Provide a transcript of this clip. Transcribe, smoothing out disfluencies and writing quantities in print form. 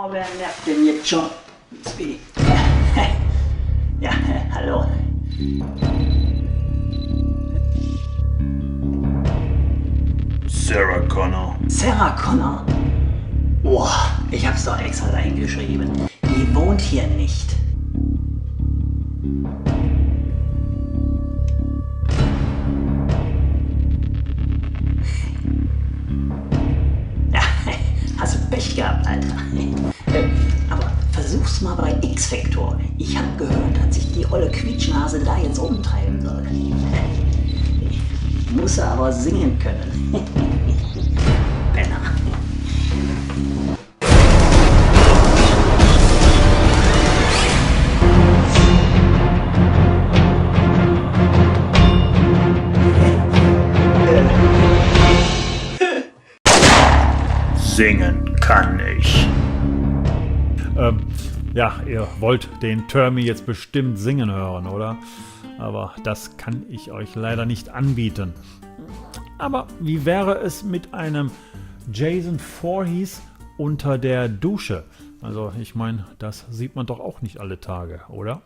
Oh, wer nervt denn jetzt schon? Speedy. Ja, hallo. Sarah Connor. Sarah Connor? Boah, ich hab's doch extra reingeschrieben. Die wohnt hier nicht. Ja, hast du Pech gehabt, Alter. Aber versuch's mal bei X-Factor. Ich hab gehört, dass sich die olle Quietschnase da jetzt rumtreiben soll. Muss er aber singen können. Penner. Singen kann ich. Ja, ihr wollt den Termi jetzt bestimmt singen hören, oder? Aber das kann ich euch leider nicht anbieten. Aber wie wäre es mit einem Jason Voorhees unter der Dusche? Also ich meine, das sieht man doch auch nicht alle Tage, oder?